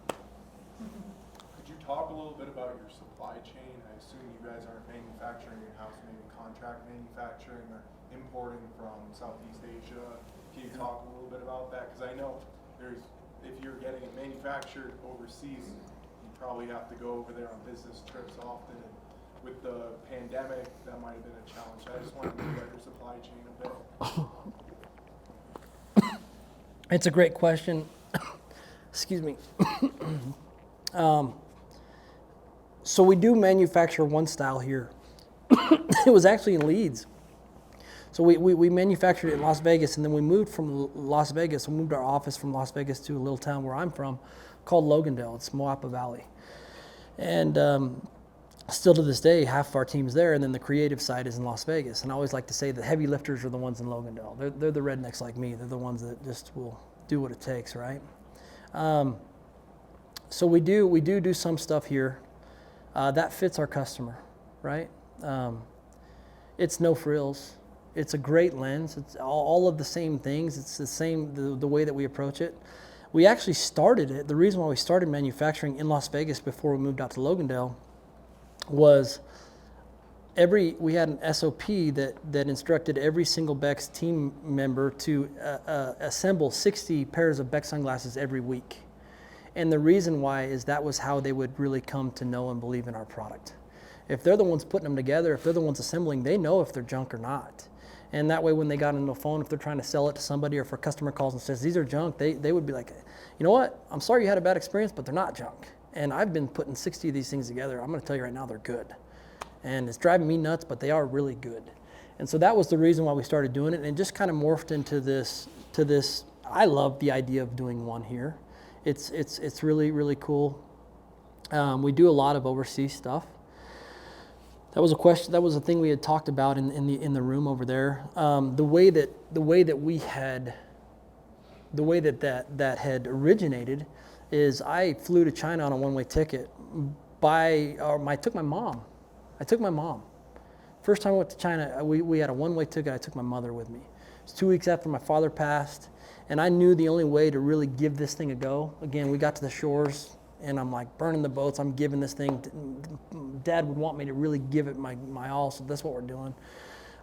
Could you talk a little bit about your supply chain? I assume you guys aren't manufacturing in-house, maybe contract manufacturing or importing from Southeast Asia. Can you talk a little bit about that? Because I know if you're getting it manufactured overseas, you probably have to go over there on business trips often. And with the pandemic, that might have been a challenge. I just wanted to get your supply chain a bit. It's a great question. Excuse me. So we do manufacture one style here. It was actually in Leeds. So we manufactured it in Las Vegas, and then we moved from Las Vegas. We moved our office from Las Vegas to a little town where I'm from called Logandale. It's Moapa Valley. And still to this day, half of our team's there, and then the creative side is in Las Vegas. And I always like to say the heavy lifters are the ones in Logandale. They're the rednecks like me. They're the ones that just will do what it takes, right? So we do some stuff here that fits our customer, right? It's no frills. It's a great lens. It's all of the same things. It's the same, the way that we approach it. We actually started it. The reason why we started manufacturing in Las Vegas before we moved out to Logandale was we had an SOP that instructed every single BEX team member to assemble 60 pairs of BEX sunglasses every week. And the reason why is that was how they would really come to know and believe in our product. If they're the ones putting them together, if they're the ones assembling, they know if they're junk or not. And that way when they got on the phone, if they're trying to sell it to somebody, or if a customer calls and says, these are junk, they would be like, you know what, I'm sorry you had a bad experience, but they're not junk. And I've been putting 60 of these things together. I'm gonna tell you right now, they're good. And it's driving me nuts, but they are really good. And so that was the reason why we started doing it, and it just kind of morphed into this to this. I love the idea of doing one here. It's really, really cool. We do a lot of overseas stuff. That was a question. That was a thing we had talked about in the room over there. The way that had originated is I flew to China on a one-way ticket. I took my mom. First time I went to China, we had a one-way ticket. I took my mother with me. It was 2 weeks after my father passed, and I knew the only way to really give this thing a go. Again, we got to the shores, and I'm like burning the boats. I'm giving this thing. Dad would want me to really give it my all, so that's what we're doing.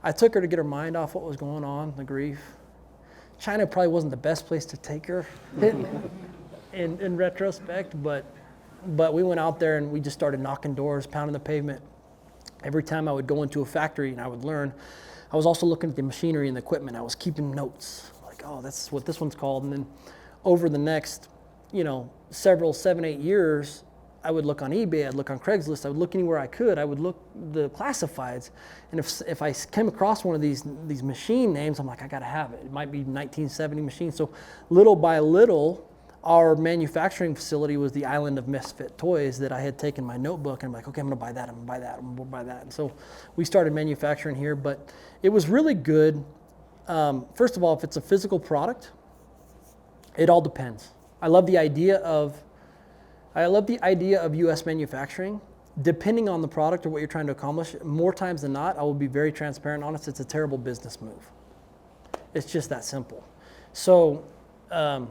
I took her to get her mind off what was going on, the grief. China probably wasn't the best place to take her in retrospect, but we went out there and we just started knocking doors, pounding the pavement. Every time I would go into a factory and I would learn, I was also looking at the machinery and the equipment. I was keeping notes, like, oh, that's what this one's called. And then over the next, 7, 8 years, I would look on eBay, I'd look on Craigslist, I would look anywhere I could. I would look the classifieds, and if I came across one of these machine names, I'm like, I gotta have it. It might be 1970 machine. So little by little, our manufacturing facility was the island of misfit toys that I had taken my notebook, and I'm like, okay, I'm gonna buy that, I'm gonna buy that, I'm gonna buy that. And so we started manufacturing here, but it was really good. First of all, if it's a physical product, it all depends. I love the idea of U.S. manufacturing. Depending on the product or what you're trying to accomplish, more times than not, I will be very transparent and honest, it's a terrible business move. It's just that simple. So, our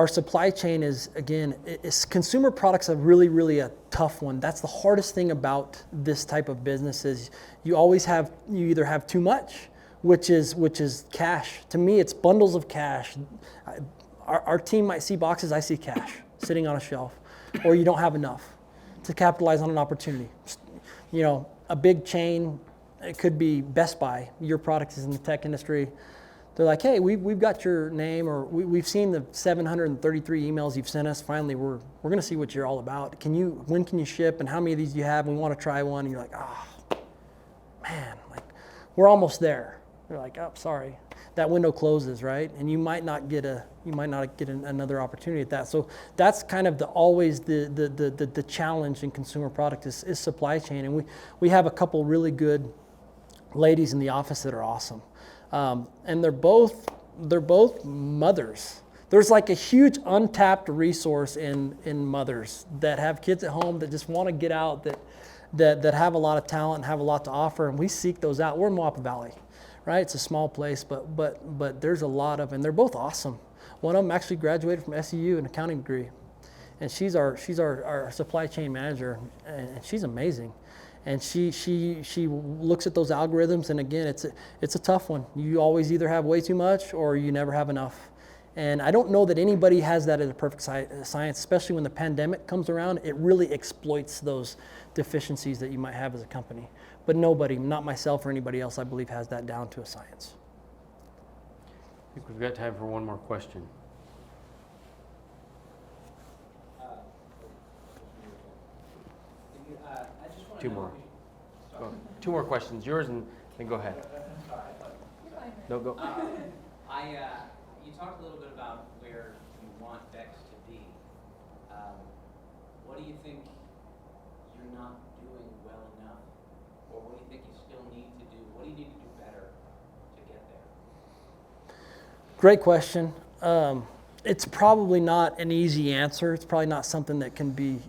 supply chain is, again, consumer products are really, really a tough one. That's the hardest thing about this type of business is you either have too much, which is cash. To me, it's bundles of cash. Our team might see boxes, I see cash sitting on a shelf, or you don't have enough to capitalize on an opportunity. A big chain, it could be Best Buy. Your product is in the tech industry. They're like, hey, we've got your name, or we've seen the 733 emails you've sent us. Finally, we're going to see what you're all about. When can you ship, and how many of these do you have? We want to try one. And you're like, oh, man, we're almost there. They're like, oh, sorry. That window closes, right? And you might not get another opportunity at that. So that's kind of always the challenge in consumer product is supply chain. And we have a couple really good ladies in the office that are awesome. And they're both mothers. There's like a huge untapped resource in mothers that have kids at home that just want to get out, that have a lot of talent and have a lot to offer, and we seek those out. We're in Moapa Valley, right? It's a small place, but there's a lot of, and they're both awesome. One of them actually graduated from SEU, an accounting degree, and she's our supply chain manager, and she's amazing. And she looks at those algorithms, and again, it's a tough one. You always either have way too much or you never have enough. And I don't know that anybody has that as a perfect science, especially when the pandemic comes around. It really exploits those deficiencies that you might have as a company. But nobody, not myself or anybody else, I believe, has that down to a science. I think we've got time for one more question. Two more. Two more questions. Yours, and then go ahead. No, go. You talked a little bit about where you want BEX to be. What do you think you're not doing well enough, or what do you think you still need to do? What do you need to do better to get there? Great question. It's probably not an easy answer. It's probably not something that can be.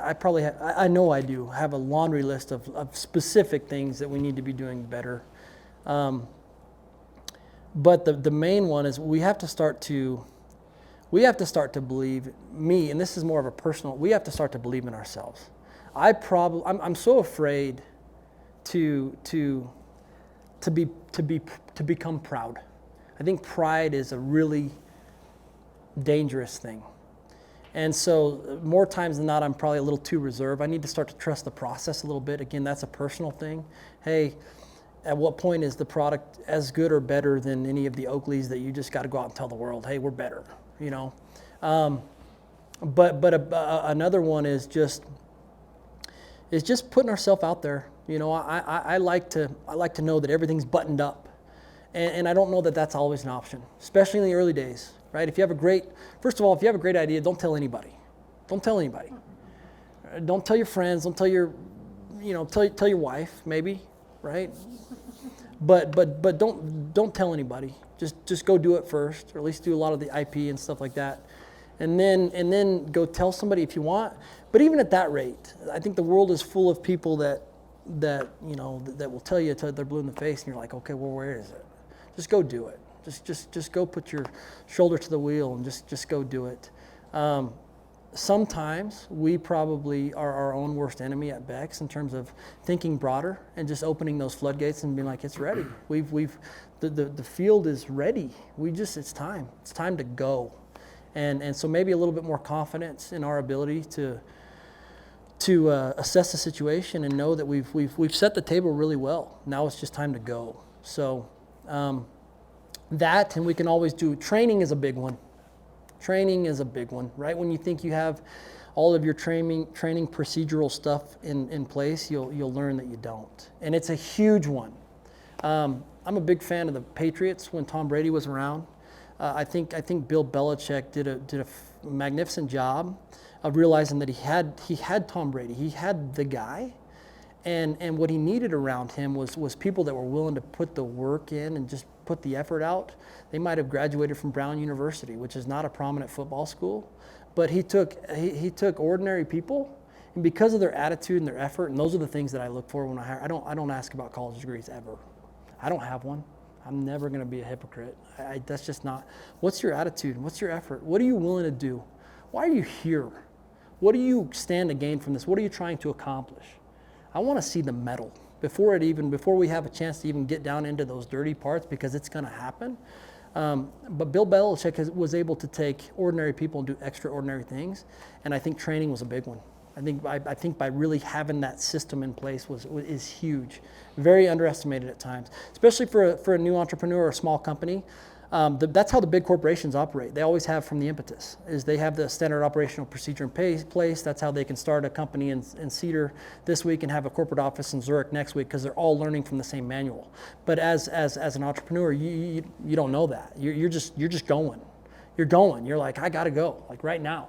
I know I do have a laundry list of specific things that we need to be doing better. But the main one is we have to start to believe, me, and this is more of a personal, we have to start to believe in ourselves. I'm so afraid to become proud. I think pride is a really dangerous thing. And so more times than not, I'm probably a little too reserved. I need to start to trust the process a little bit. Again, that's a personal thing. Hey, at what point is the product as good or better than any of the Oakleys that you just got to go out and tell the world, hey, we're better, Another one is just putting ourselves out there. I like to know that everything's buttoned up, And I don't know that that's always an option, especially in the early days, right? If you have a great idea, don't tell anybody. Don't tell anybody. Don't tell your friends. Don't tell your, tell your wife maybe, right? But don't tell anybody. Just go do it first, or at least do a lot of the IP and stuff like that, and then go tell somebody if you want. But even at that rate, I think the world is full of people that will tell you until they're blue in the face, and you're like, okay, well, where is it? Just go do it. Just go put your shoulder to the wheel and just go do it. Sometimes we probably are our own worst enemy at BEX in terms of thinking broader and just opening those floodgates and being like, it's ready. The field is ready. It's time. It's time to go. And so maybe a little bit more confidence in our ability to assess the situation and know that we've set the table really well. Now it's just time to go. So that, and we can always do, training is a big one. Training is a big one, right? When you think you have all of your training procedural stuff in place, you'll learn that you don't. And it's a huge one. I'm a big fan of the Patriots when Tom Brady was around. I think Bill Belichick did a magnificent job of realizing that he had Tom Brady. He had the guy. And what he needed around him was people that were willing to put the work in and just put the effort out. They might have graduated from Brown University, which is not a prominent football school, but he took ordinary people, and because of their attitude and their effort, and those are the things that I look for when I hire. I don't ask about college degrees ever. I don't have one. I'm never going to be a hypocrite. That's just not. What's your attitude? What's your effort? What are you willing to do? Why are you here? What do you stand to gain from this? What are you trying to accomplish? I want to see the medal before we have a chance to even get down into those dirty parts, because it's going to happen. But Bill Belichick was able to take ordinary people and do extraordinary things, and I think training was a big one. I think by really having that system in place is huge. Very underestimated at times, especially for a new entrepreneur or a small company. That's how the big corporations operate. They always have from the impetus, is they have the standard operational procedure in place. That's how they can start a company in Cedar this week and have a corporate office in Zurich next week, because they're all learning from the same manual. But as an entrepreneur, you don't know that. You're just going. You're going. You're like, I got to go, like right now.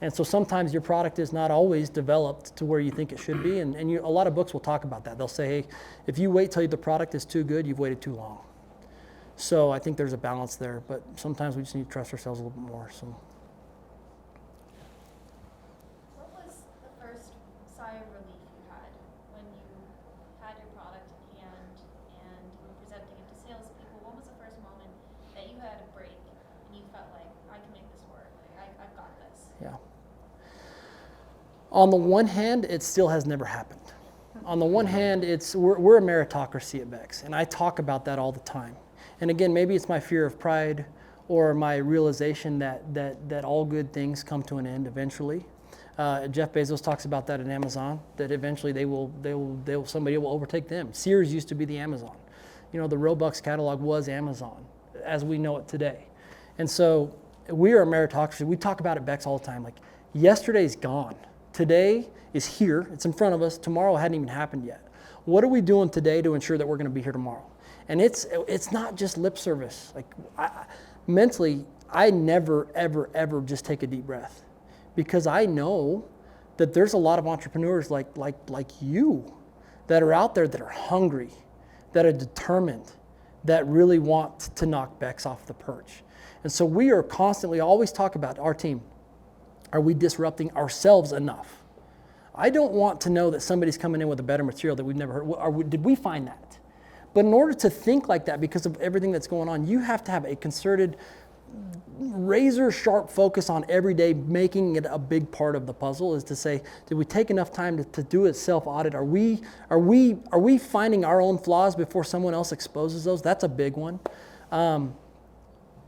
And so sometimes your product is not always developed to where you think it should be. And a lot of books will talk about that. They'll say, hey, if you wait till the product is too good, you've waited too long. So I think there's a balance there, but sometimes we just need to trust ourselves a little bit more. So. What was the first sigh of relief you had when you had your product in hand and you were presenting it to salespeople? What was the first moment that you had a break and you felt like, I can make this work, like I've got this? Yeah. On the one hand, it still has never happened. On the one hand, we're a meritocracy at BEX, and I talk about that all the time. And again, maybe it's my fear of pride or my realization that all good things come to an end eventually. Jeff Bezos talks about that at Amazon, that eventually somebody will overtake them. Sears used to be the Amazon. The Robux catalog was Amazon as we know it today. And so we are a meritocracy. We talk about it at BEX all the time. Like, yesterday's gone. Today is here. It's in front of us. Tomorrow hadn't even happened yet. What are we doing today to ensure that we're going to be here tomorrow? And it's not just lip service. Like, mentally, I never, ever, ever just take a deep breath, because I know that there's a lot of entrepreneurs like you that are out there that are hungry, that are determined, that really want to knock BEX off the perch. And so we are constantly always talk about our team. Are we disrupting ourselves enough? I don't want to know that somebody's coming in with a better material that we've never heard. Did we find that? But in order to think like that, because of everything that's going on, you have to have a concerted, razor-sharp focus on every day, making it a big part of the puzzle. Is to say, did we take enough time to do a self-audit? Are we finding our own flaws before someone else exposes those? That's a big one.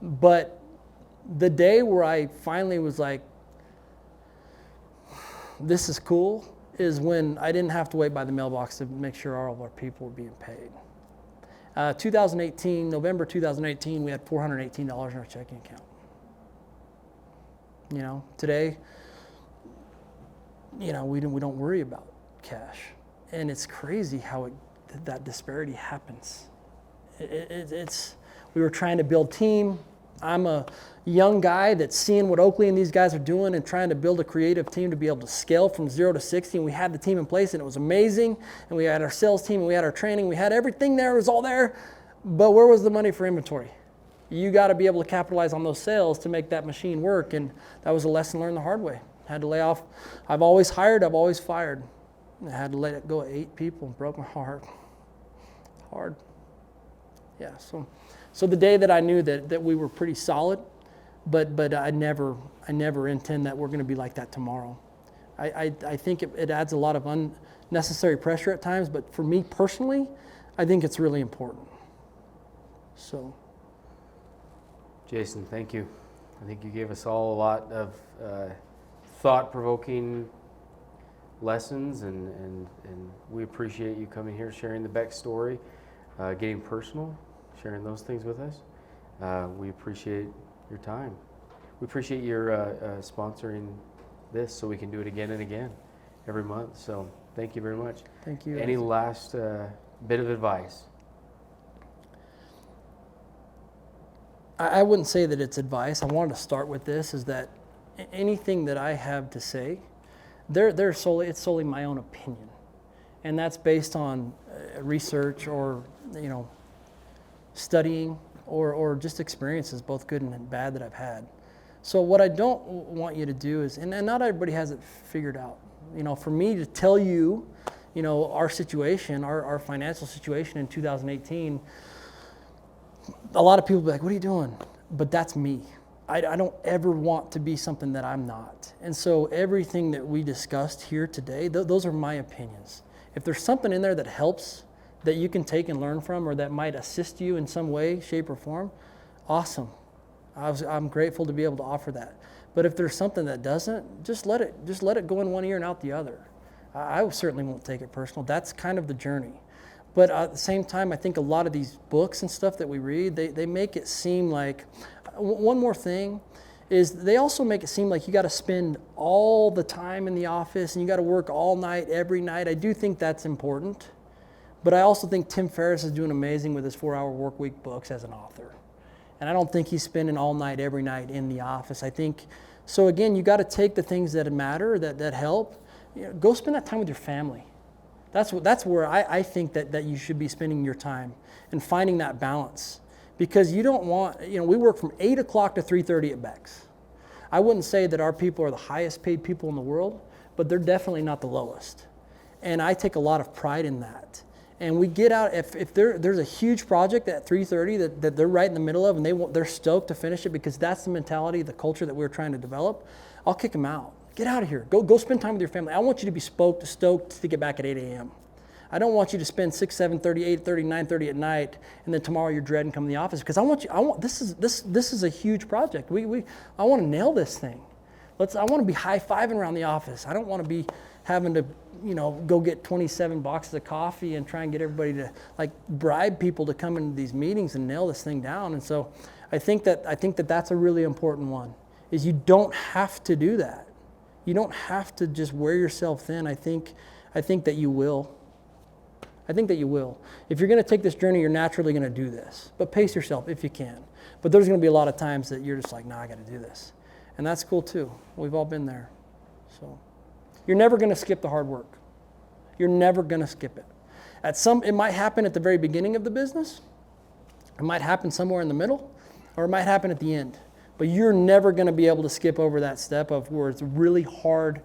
But the day where I finally was like, this is cool, is when I didn't have to wait by the mailbox to make sure all of our people were being paid. 2018, November 2018, we had $418 in our checking account. Today, we don't worry about cash. And it's crazy how that disparity happens. We were trying to build team. I'm a young guy that's seeing what Oakley and these guys are doing and trying to build a creative team to be able to scale from 0 to 60. And we had the team in place and it was amazing. And we had our sales team and we had our training. We had everything there. It was all there. But where was the money for inventory? You got to be able to capitalize on those sales to make that machine work. And that was a lesson learned the hard way. Had to lay off. I've always hired. I've always fired. I had to let it go at 8 people and broke my heart. Hard. Yeah. So the day that I knew that we were pretty solid, but I never intend that we're going to be like that tomorrow. I think it adds a lot of unnecessary pressure at times, but for me personally, I think it's really important. So. Jason, thank you. I think you gave us all a lot of thought-provoking lessons, and we appreciate you coming here, sharing the BEX story, getting personal, sharing those things with us. We appreciate your time. We appreciate your sponsoring this so we can do it again and again every month. So thank you very much. Thank you. Any last bit of advice? I wouldn't say that it's advice. I wanted to start with this, is that anything that I have to say, it's solely my own opinion. And that's based on research or, studying or just experiences, both good and bad, that I've had. So what I don't want you to do is, and not everybody has it figured out. For me to tell you, our situation, our financial situation in 2018, a lot of people will be like, what are you doing? But that's me. I don't ever want to be something that I'm not. And so everything that we discussed here today, those are my opinions. If there's something in there that helps, that you can take and learn from, or that might assist you in some way, shape, or form, awesome. I'm grateful to be able to offer that. But if there's something that doesn't, just let it go in one ear and out the other. I certainly won't take it personal. That's kind of the journey. But at the same time, I think a lot of these books and stuff that we read, they make it seem like, one more thing, is they also make it seem like you got to spend all the time in the office and you got to work all night, every night. I do think that's important. But I also think Tim Ferriss is doing amazing with his 4-Hour Workweek books as an author. And I don't think he's spending all night, every night in the office. I think, so again, you got to take the things that matter, that help. Go spend that time with your family. That's where I think that you should be spending your time and finding that balance. Because you don't want, we work from 8 o'clock to 3:30 at BEX. I wouldn't say that our people are the highest paid people in the world, but they're definitely not the lowest. And I take a lot of pride in that. And we get out, if there's a huge project at 3:30 that they're right in the middle of, and they're stoked to finish it because that's the mentality, the culture that we're trying to develop, I'll kick them out. Get out of here. Go spend time with your family. I want you to be stoked to get back at 8 a.m. I don't want you to spend 6, 7:30, 8:30, 9:30 at night, and then tomorrow you're dreading coming to the office, because this is a huge project. I want to nail this thing. I want to be high-fiving around the office. I don't want to be having to, go get 27 boxes of coffee and try and get everybody to bribe people to come into these meetings and nail this thing down. And so I think that that's a really important one, is you don't have to do that. You don't have to just wear yourself thin. I think that you will. I think that you will. If you're going to take this journey, you're naturally going to do this. But pace yourself if you can. But there's going to be a lot of times that you're just like, I got to do this. And that's cool too. We've all been there. So you're never going to skip the hard work. You're never going to skip it. It might happen at the very beginning of the business. It might happen somewhere in the middle, or it might happen at the end. But you're never going to be able to skip over that step of where it's really hard,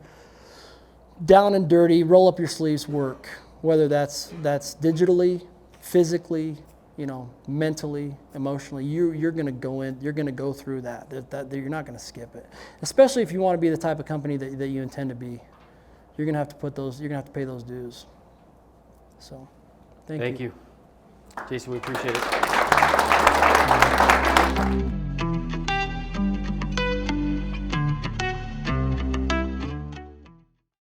down and dirty, roll up your sleeves work, whether that's digitally, physically, mentally, emotionally. You're going to go in. You're going to go through that you're not going to skip it. Especially if you want to be the type of company that you intend to be. You're going to have to pay those dues. So, thank you. Jason, we appreciate it.